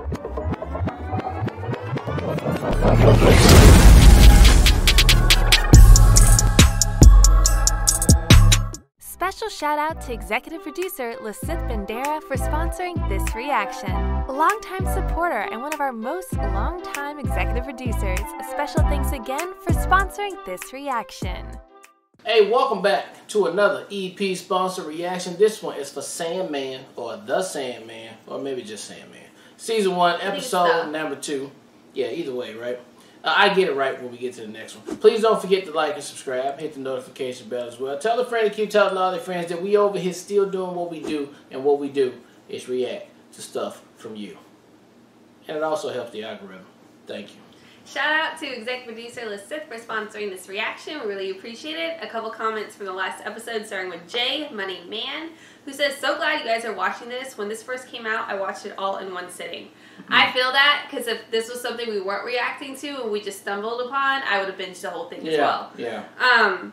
Special shout out to executive producer Lasith Bandera for sponsoring this reaction. A longtime supporter and one of our most longtime executive producers. A special thanks again for sponsoring this reaction. Hey, welcome back to another EP sponsored reaction. This one is for Sandman, or The Sandman, or maybe just Sandman. Season 1, episode number 2. Yeah, either way, right? I get it right when we get to the next one. Please don't forget to like and subscribe. Hit the notification bell as well. Tell a friend to keep telling all their friends that we over here still doing what we do. And what we do is react to stuff from you. And it also helps the algorithm. Thank you. Shout out to executive producer Lasith for sponsoring this reaction. We really appreciate it. A couple comments from the last episode starting with Jay, Money Man, who says, so glad you guys are watching this. When this first came out, I watched it all in one sitting. I feel that because if this was something we weren't reacting to and we just stumbled upon, I would have binged the whole thing as well. Yeah.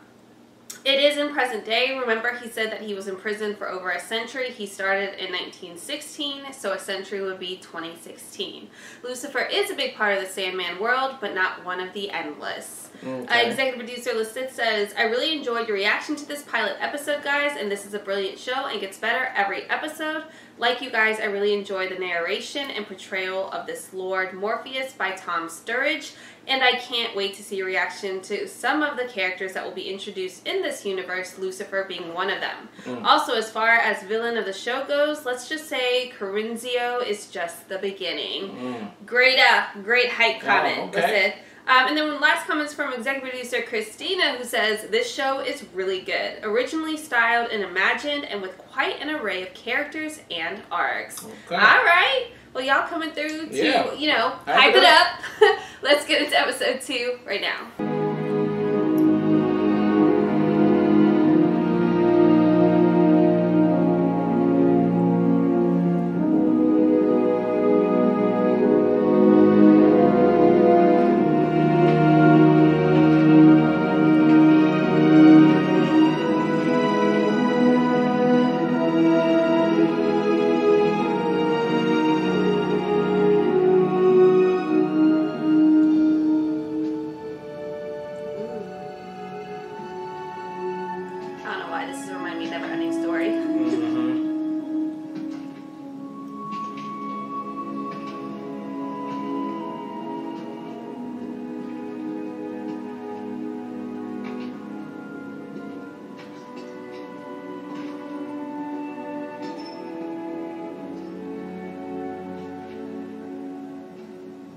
It is in present day. Remember, he said that he was in prison for over a century. He started in 1916, so a century would be 2016. Lucifer is a big part of the Sandman world, but not one of the endless. Okay. Executive producer Lasith says, I really enjoyed your reaction to this pilot episode, guys, and this is a brilliant show and gets better every episode. Like you guys, I really enjoy the narration and portrayal of this Lord Morpheus by Tom Sturridge, and I can't wait to see your reaction to some of the characters that will be introduced in this universe, Lucifer being one of them. Also, as far as villain of the show goes, let's just say Corinzio is just the beginning. Great hype comment, Lasith. And then one last comments from executive producer Christina, who says, this show is really good. Originally styled and imagined, and with quite an array of characters and arcs. Okay. Alright, well y'all coming through to, you know, hype it up. Let's get into episode 2 right now.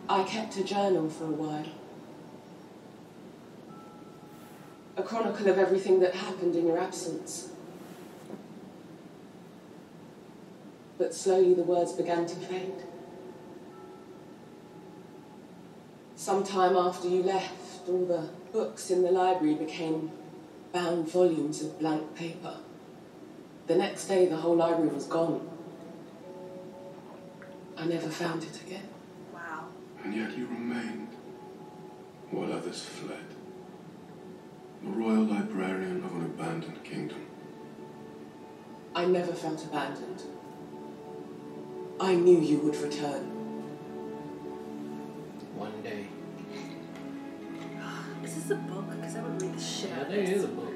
I kept a journal for a while. A chronicle of everything that happened in your absence. But slowly the words began to fade. Sometime after you left, all the books in the library became bound volumes of blank paper. The next day, the whole library was gone. I never found it again. And yet you remained, while others fled. The royal librarian of an abandoned kingdom. I never felt abandoned. I knew you would return. One day. Is this a book? Because I would read the shit out of this. this. It is a book.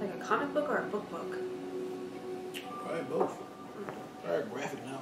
Like a comic book or a book? Probably both. Very graphic now.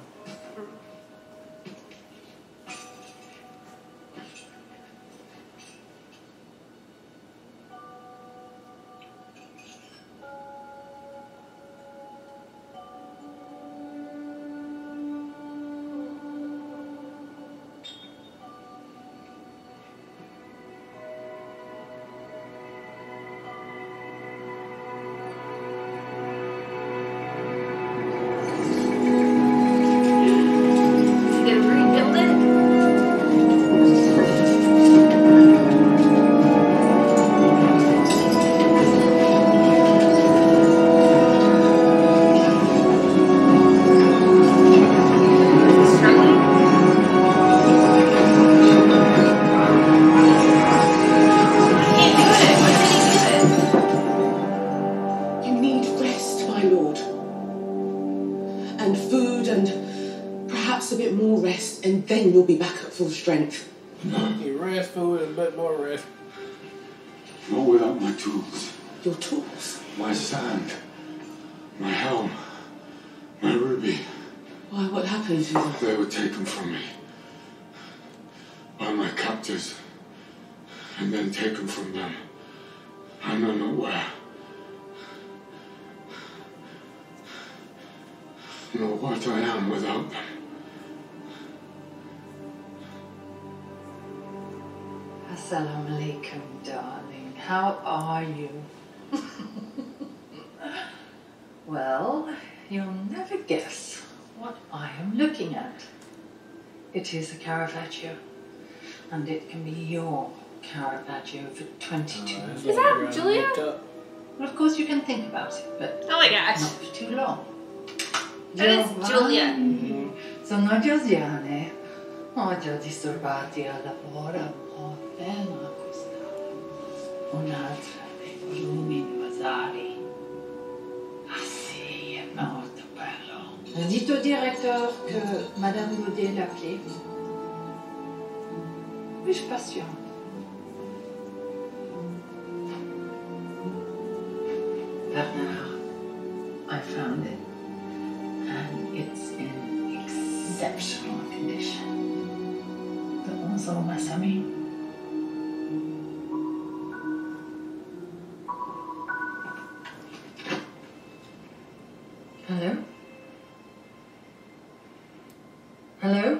Just a bit more rest, and then you'll be back at full strength. You rest, food, and a bit more rest. Not without my tools. Your tools? My sand. My helm. My ruby. Why, what happened to them? They were taken from me. By my captors. And then taken from them. I know not where. Nor what I am without them. Assalamu alaikum, darling. How are you? Well, you'll never guess what I am looking at. It is a Caravaggio, and it can be your Caravaggio for 22 years. Is that Julia? Well, of course you can think about it, but Oh my gosh. not for too long. That is Julia. Sono Giuliane. Oggi ho disturbati al lavoro un po' appena acquistato un'altra dei volumi di Vasari. Ah sì, è molto bello. Dites au directeur que Madame Baudet l'appelait. Puis-je patiente? Bernard, I found it. And it's in exceptional condition. The Onzo Masami. Hello? Hello?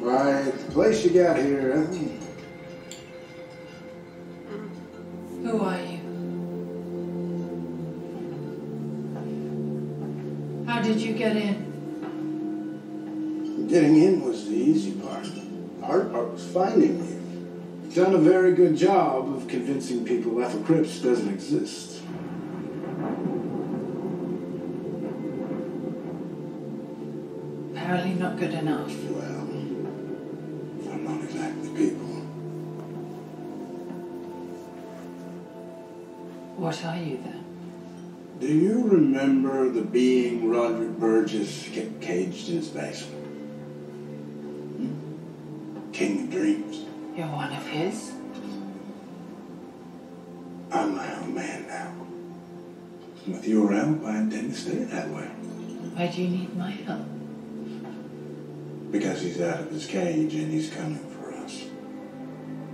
Right, the place you got here, Who are you? How did you get in? Getting in was the easy part. The hard part was finding you. You've done a very good job of convincing people Ethel Cripps doesn't exist. Apparently not good enough. Well, I'm not exactly people. What are you then? Do you remember the being Roderick Burgess kept caged in his basement? King of Dreams. You're one of his? I'm my own man now. With your help, I intend to stay that way. Why do you need my help? Because he's out of his cage and he's coming for us.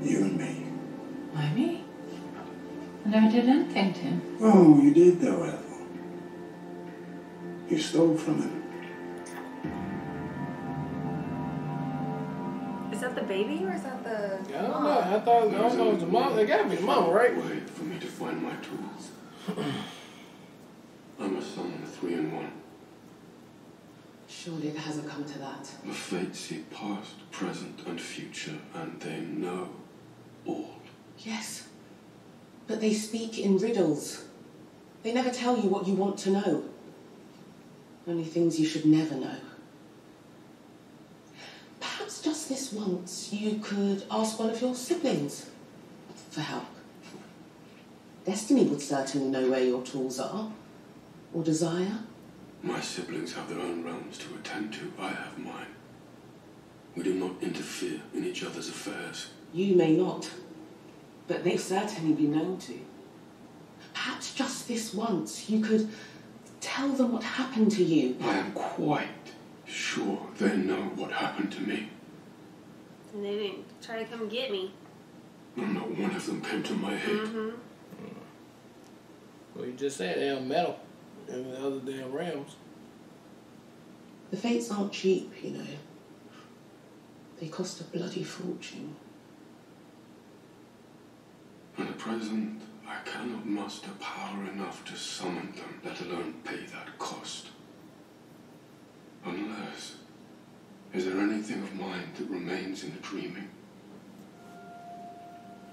You and me. Why me? I never did anything to him. Oh, you did though, Ethel. You stole from him. Is that the baby or is that the I don't know. I don't know it was the mom. It gotta be the mom, right? Way for me to find my tools. I'm a son of 3 and 1. Surely it hasn't come to that. The fates see past, present, and future, and they know all. Yes, but they speak in riddles. They never tell you what you want to know. Only things you should never know. Perhaps just this once you could ask one of your siblings for help. Destiny would certainly know where your tools are, or Desire. My siblings have their own realms to attend to. I have mine. We do not interfere in each other's affairs. You may not, but they've certainly been known to. Perhaps just this once you could tell them what happened to you. I am quite sure they know what happened to me. And they didn't try to come get me. And not one of them came to my aid. Mm-hmm. Well, you just said they're metal in the other damn realms. The fates aren't cheap, you know. They cost a bloody fortune. present, I cannot muster power enough to summon them, let alone pay that cost. Unless, is there anything of mine that remains in the dreaming?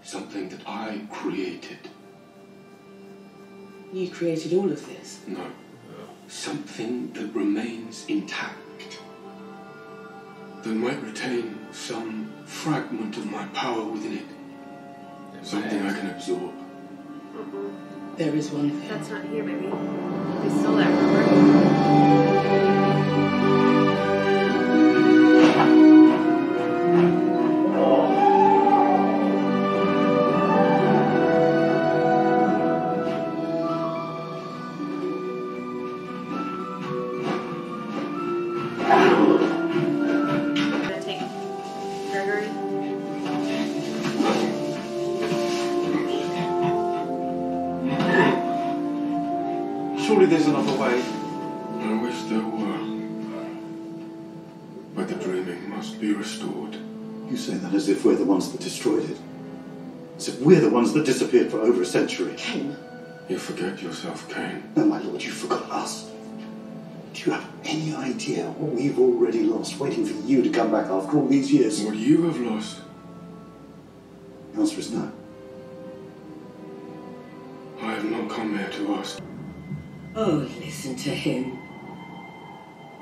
Something that I created? You created all of this? No. Something that remains intact. That might retain some fragment of my power within it. Something I can absorb. There is one thing. That's not here, baby. They stole that, remember? Gonna take Gregory. Surely there's another way. I wish there were. But the dreaming must be restored. You say that as if we're the ones that destroyed it. As if we're the ones that disappeared for over a century. Ken. You forget yourself, Cain. No, my lord, you forgot us. Do you have any idea what we've already lost waiting for you to come back after all these years? What you have lost, The answer is no. I have not come here to ask. Oh, listen to him.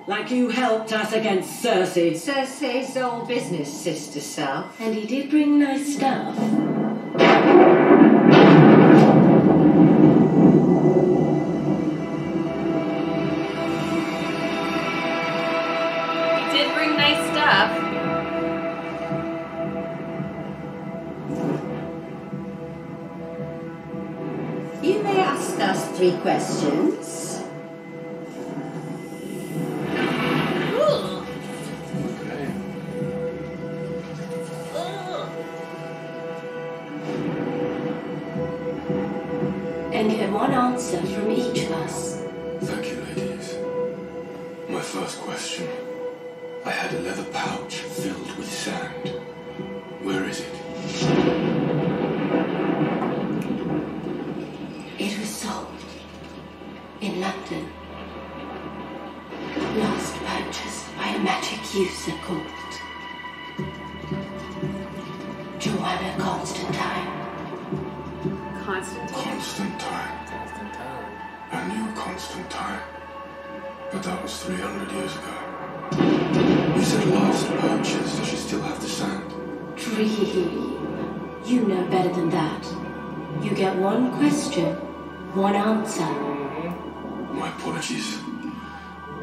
Like you helped us against Cersei. Cersei's old business, Sister South. And he did bring nice stuff. He did bring nice stuff. You may ask us 3 questions. Okay. And get one answer from each of us. Thank you, ladies. My first question. I had a leather pouch filled with sand. Where is it? It was sold in London. Last purchased by a magic user called Joanna Constantine. Constantine. Constantine. I knew Constantine. But that was 300 years ago. You said last purchase. Does she still have the sand? Dream. You know better than that. You get one question, one answer. My apologies.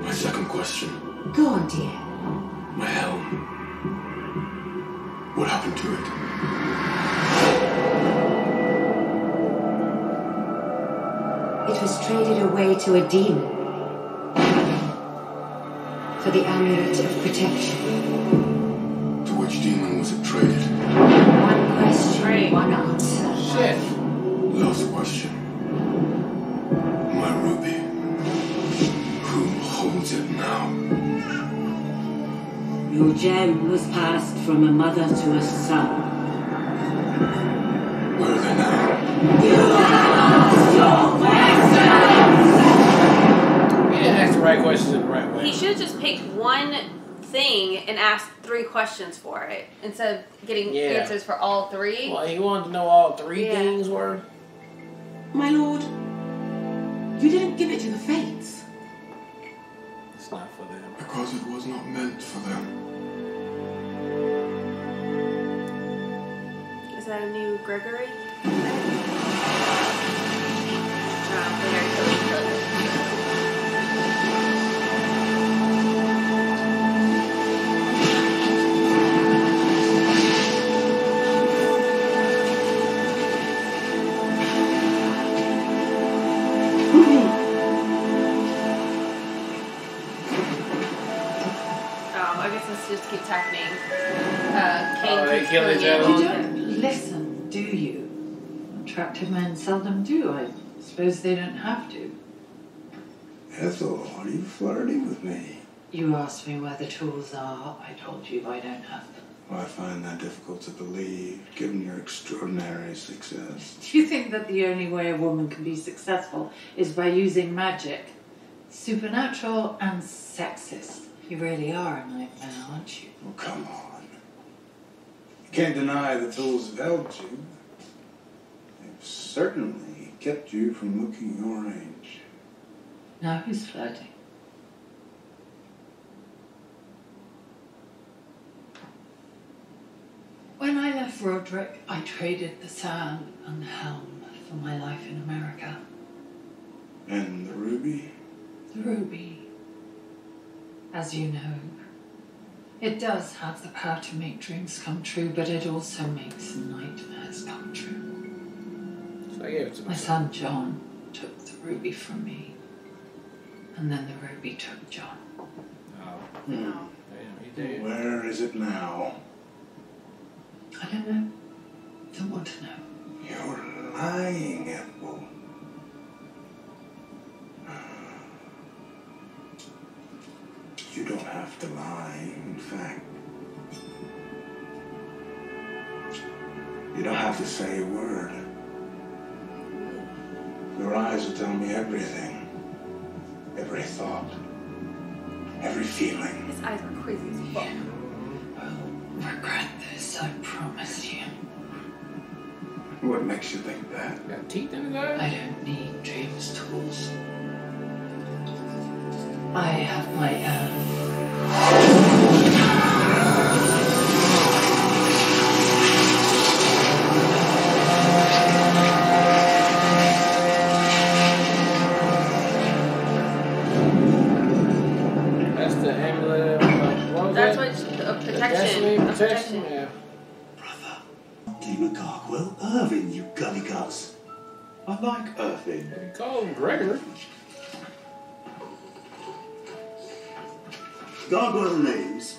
My second question. Go on, dear. My helm. What happened to it? It was traded away to a demon for the amulet of protection. To which demon was it traded? One question, Right. one answer. Shit. Last question. My ruby. Who holds it now? Your gem was passed from a mother to a son. Where are they now? He didn't ask the right questions in the right way. He should have just picked one thing and asked 3 questions for it instead of getting Yeah. answers for all 3. Well, he wanted to know all 3 Yeah. things were. My lord, you didn't give it to the Fates. It's not for them. Because it was not meant for them. Is that a new Gregory? Very cool. I guess let's just keep typing. Cain they keeps kill killing each other. You you. don't listen, do you? Attractive men seldom do. I suppose they don't have to. Ethel, are you flirting with me? You asked me where the tools are. I told you I don't have them. Well, I find that difficult to believe, given your extraordinary success. Do you think that the only way a woman can be successful is by using magic? Supernatural and sexist. You really are a nightmare, aren't you? Oh, come on. You can't deny the tools have helped you. They've certainly kept you from looking your age. Now who's flirting? When I left Roderick, I traded the sand and the helm for my life in America. And the ruby? The ruby. As you know, it does have the power to make dreams come true, but it also makes nightmares come true. So I gave it to My son John took the ruby from me, and then the ruby took John. Oh. Damn, he did. Where is it now? I don't know. Don't want to know. You're lying, Apple. You don't have to lie, in fact. You don't have to say a word. Your eyes will tell me everything. Every thought. Every feeling. His eyes are crazy as fuck. I'll regret this, I promise you. What makes you think that? Got teeth in his eyes? I don't need dreams tools. I have my own. That's the amulet. What was That's that? what protection. Destiny A protection? Yeah. Brother, Demon Gargoyle, Irving, you gully guts. I like Irving. You call him Gregory. Gargoyle names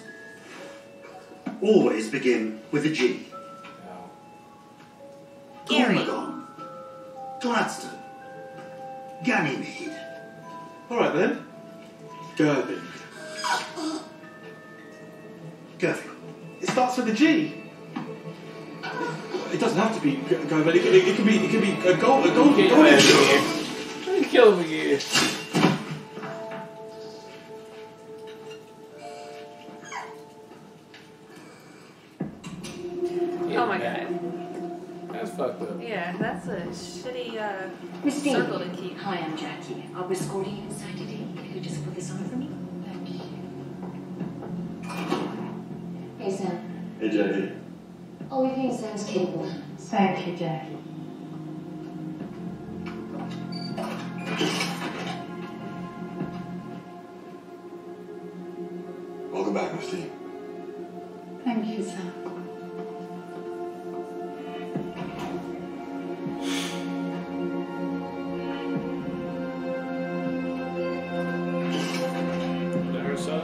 always begin with a G. Gary. Gormagon, Gladstone, Ganymede. All right then. Gervin. Gervin. It starts with a G. It doesn't have to be Gervin. It can be a gold. Get your ass in here. Let me kill him again. Oh my god. That's fucked up. Yeah, that's a shitty Miss Dean. circle to keep. Hi, I'm Jackie. I'll be escorting you inside today. Could you just put this on for me? Thank you. Hey, Sam. Hey, Jackie. I'll leave you in Sam's capable hands. Thank you, Jackie. Welcome back, Miss T. Thank you, Sam. Is that her son?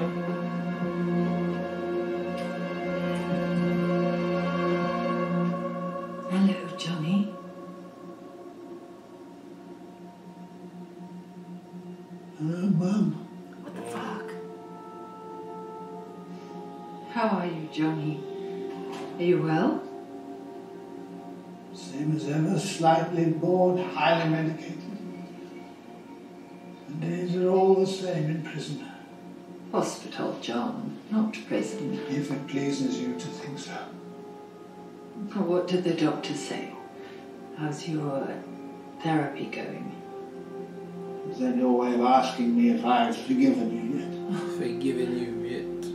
Hello, Johnny. Mum. What the fuck? How are you, Johnny? Are you well? Same as ever, slightly bored, highly medicated. The days are all the same in prison. Hospital, John, not prison. If it pleases you to think so. What did the doctor say? How's your therapy going? Is that your way of asking me if I've forgiven you yet? Forgiving you yet.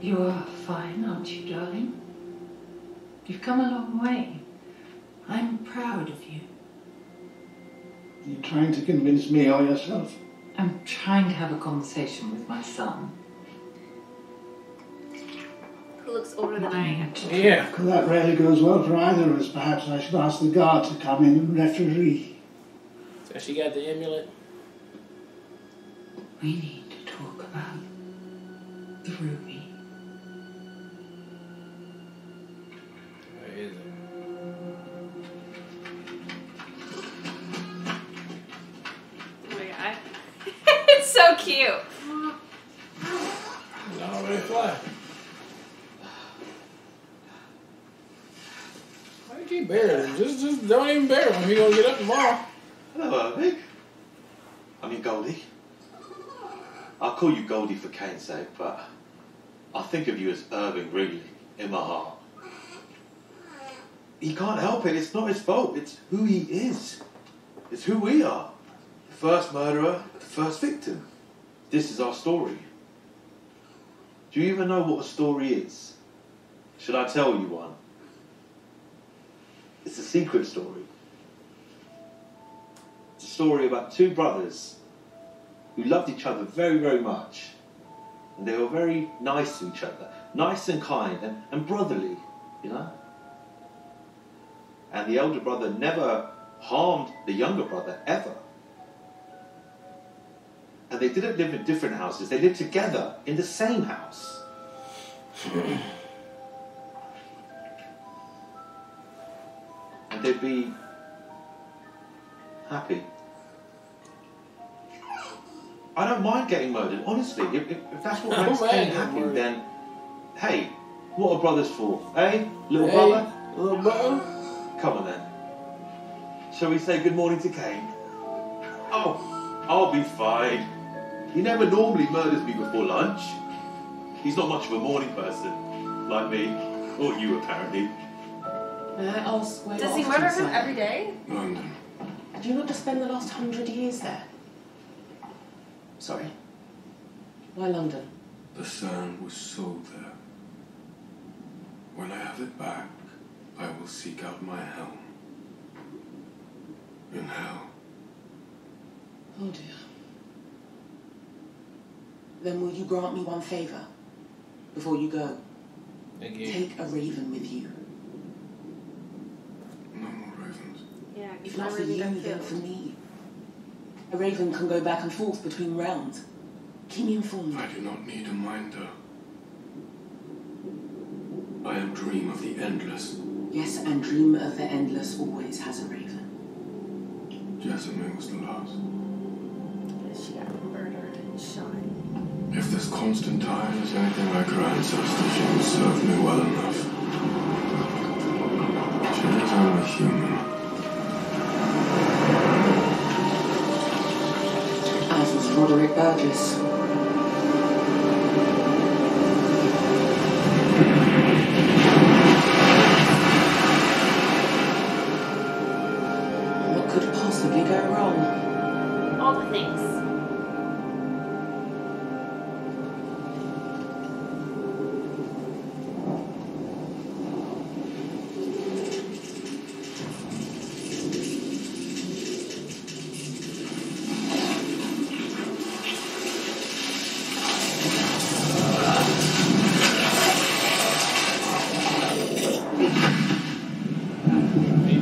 You are fine, aren't you, darling? You've come a long way. I'm proud of you. Are you trying to convince me or yourself? I'm trying to have a conversation with my son. Who looks older than I am? Yeah. Well, that rarely goes well for either of us. Perhaps I should ask the guard to come in and referee. So she got the amulet. We need to talk about the ruby. Where is it? Oh my god. It's so cute. It's already fly. He buried him. Just don't even bury him. He gonna get up tomorrow. Hello, Irving. I mean, Goldie. I'll call you Goldie for Kane's sake, but I think of you as Irving, really, in my heart. He can't help it. It's not his fault. It's who he is. It's who we are. The first murderer, the first victim. This is our story. Do you even know what a story is? Should I tell you one? It's a secret story. It's a story about two brothers who loved each other very, very much. And they were very nice to each other. Nice and kind and brotherly, you know? And the elder brother never harmed the younger brother, ever. And they didn't live in different houses. They lived together in the same house. And they'd be happy. I don't mind getting murdered, honestly. If that's what makes Kane happy, then, hey, what are brothers for? Eh? Little brother? Little brother? Come on then. Shall we say good morning to Kane? Oh, I'll be fine. He never normally murders me before lunch. He's not much of a morning person, like me, or you apparently. May I ask where Does he murder him every day? London. Do you not just spend the last 100 years there? Sorry. Why London? The sand was sold there. When I have it back, I will seek out my helm. In hell. Oh dear. Then will you grant me one favour before you go? Again. Take a raven with you. No more ravens. Yeah, If not for you, then for me. A raven can go back and forth between realms. Keep me informed. I do not need a minder. I am dream of the endless. Yes, and dream of the endless always has a raven. Jessamine was the last. She got murdered and shot. If this Constantine is anything like her ancestors, she will serve me well enough. She is only human. As is Roderick Burgess. What could possibly go wrong? All the things.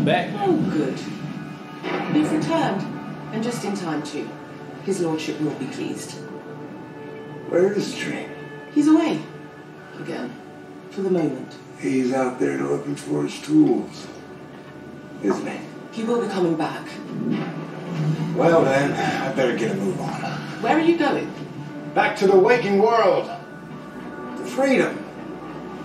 Back. Oh, good. You've returned, and just in time too. His lordship will be pleased. Where is Dream? He's away. Again. For the moment. He's out there looking for his tools, isn't he? He will be coming back. Well then, I better get a move on. Where are you going? Back to the waking world. To freedom.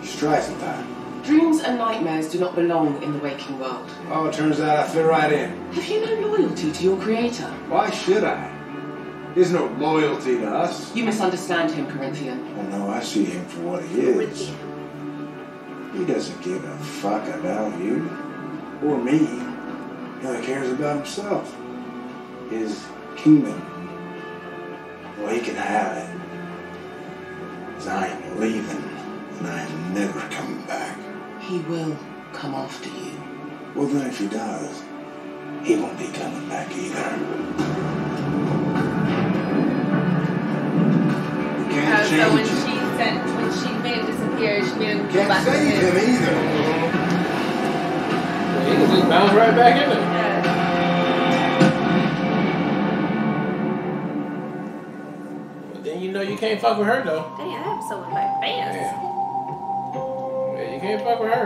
Streisand. Dreams and nightmares do not belong in the waking world. Oh, it turns out I fit right in. Have you no loyalty to your creator? Why should I? There's no loyalty to us. You misunderstand him, Corinthian. Oh no, I see him for what he is. He doesn't give a fuck about you. Or me. He only cares about himself. His kingdom. Well, he can have it. 'Cause I ain't leaving, and I am never coming back. He will come after you. Well, then if he does, he won't be coming back either. You can't So change when him. she made him disappear, she made him go Can't back to save him either. He can just bounce right back in there. Yeah. But then you know you can't fuck with her though. Dang, that episode went by fast. Yeah, you can't fuck with her.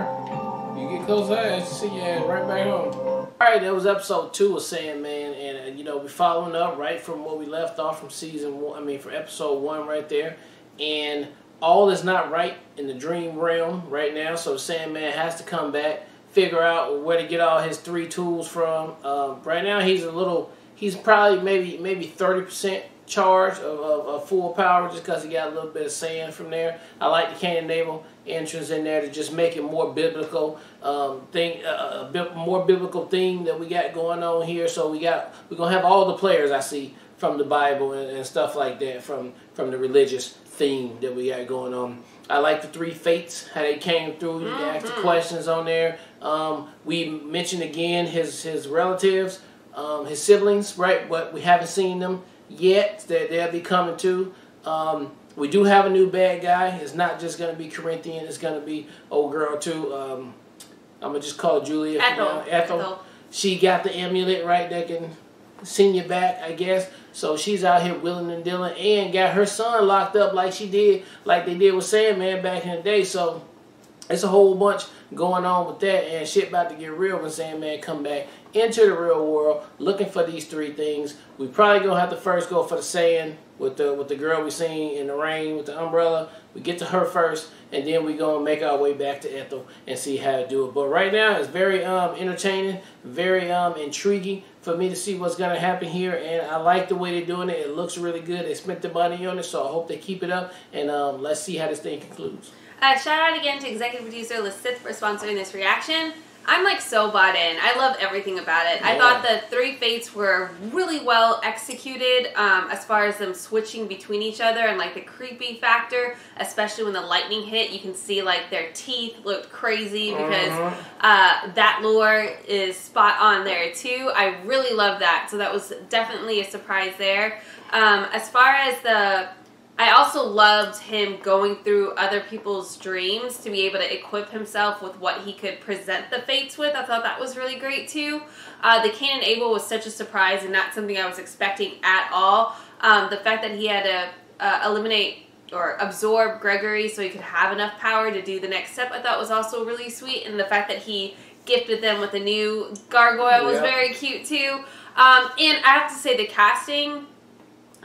You get close to her, and she see your ass right back home. Alright, that was episode 2 of Sandman, and you know, we're following up right from where we left off from season 1, for episode 1 right there. And all is not right in the dream realm right now, so Sandman has to come back, figure out where to get all his 3 tools from. Right now, he's probably maybe 30% charge of full power, just because he got a little bit of sand from there. I like the Cain and Abel entrance in there to just make it more biblical a bit more biblical theme that we got going on here. So we're gonna have all the players I see from the Bible and stuff like that, from the religious theme that we got going on. I like the 3 fates, how they came through. You can ask the questions on there. We mentioned again his relatives, his siblings, right? But we haven't seen them yet. They'll be coming too. We do have a new bad guy. It's not just going to be Corinthian. It's going to be old girl too. I'm going to just call Julia. Ethel. She got the amulet, right, that can send you back, I guess. So she's out here willing and dealing, and got her son locked up like they did with Sandman back in the day. So it's a whole bunch going on with that, and shit about to get real when Sandman come back into the real world looking for these 3 things. We probably gonna have to first go for the sand with the girl we seen in the rain with the umbrella. We get to her first, and then we gonna make our way back to Ethel and see how to do it. But right now it's very entertaining, very intriguing for me to see what's gonna happen here, and I like the way they're doing it. It looks really good. They spent the money on it, so I hope they keep it up, and let's see how this thing concludes. Shout out again to executive producer Lisith for sponsoring this reaction. I'm like so bought in. I love everything about it. Yeah. I thought the 3 fates were really well executed as far as them switching between each other and like the creepy factor, especially when the lightning hit. You can see like their teeth looked crazy because that lore is spot on there too. I really love that. So that was definitely a surprise there. As far as I also loved him going through other people's dreams to be able to equip himself with what he could present the fates with. I thought that was really great too. The Cain and Abel was such a surprise and not something I was expecting at all. The fact that he had to eliminate or absorb Gregory so he could have enough power to do the next step, I thought was also really sweet. And the fact that he gifted them with a new gargoyle was very cute too. And I have to say the casting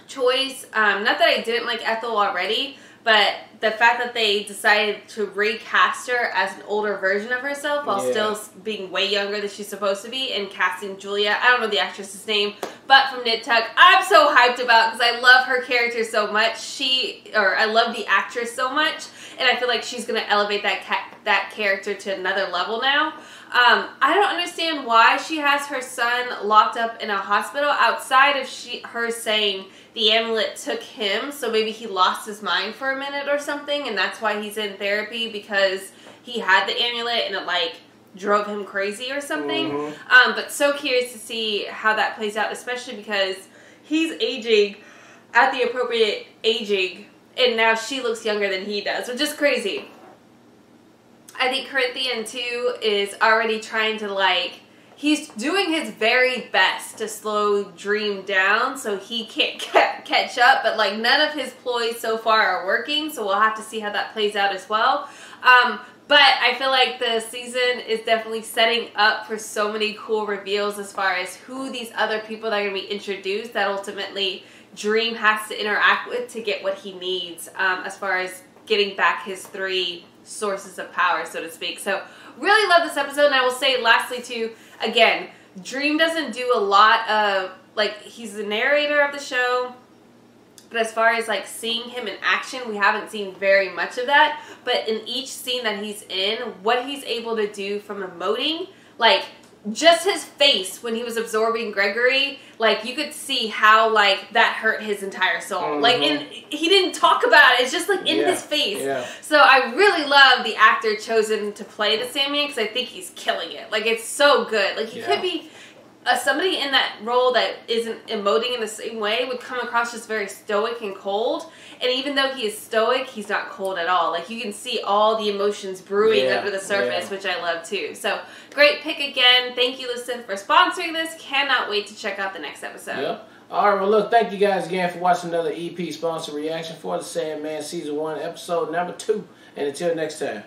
choice, not that I didn't like Ethel already, but the fact that they decided to recast her as an older version of herself while still being way younger than she's supposed to be, and casting Julia, I don't know the actress's name, but from Nit Tuck, I'm so hyped about because I love her character so much. I love the actress so much, and I feel like she's going to elevate that character to another level now. I don't understand why she has her son locked up in a hospital outside of her saying the amulet took him, so maybe he lost his mind for a minute or something, and that's why he's in therapy, because he had the amulet and it like drove him crazy or something. But so curious to see how that plays out, especially because he's aging at the appropriate aging, and now she looks younger than he does, which is crazy. I think Corinthian 2 is already trying to he's doing his very best to slow Dream down so he can't catch up, but none of his ploys so far are working, so we'll have to see how that plays out as well. But I feel like the season is definitely setting up for so many cool reveals as far as who these other people that are going to be introduced that ultimately Dream has to interact with to get what he needs, as far as getting back his 3 sources of power, so to speak. So really love this episode, and I will say lastly too, again, Dream doesn't do a lot of, he's the narrator of the show, but as far as seeing him in action, we haven't seen very much of that. But in each scene that he's in, what he's able to do from emoting, just his face when he was absorbing Gregory, you could see how that hurt his entire soul. And he didn't talk about it. It's just in his face. So I really love the actor chosen to play the Sandman, because I think he's killing it. It's so good. He could be somebody in that role that isn't emoting in the same way would come across just very stoic and cold. And even though he is stoic, he's not cold at all. You can see all the emotions brewing under the surface, which I love too. So great pick again. Thank you, Lisith, for sponsoring this. Cannot wait to check out the next episode. All right, well, look, thank you guys again for watching another EP sponsor reaction for the Sandman Season 1, Episode number 2. And until next time.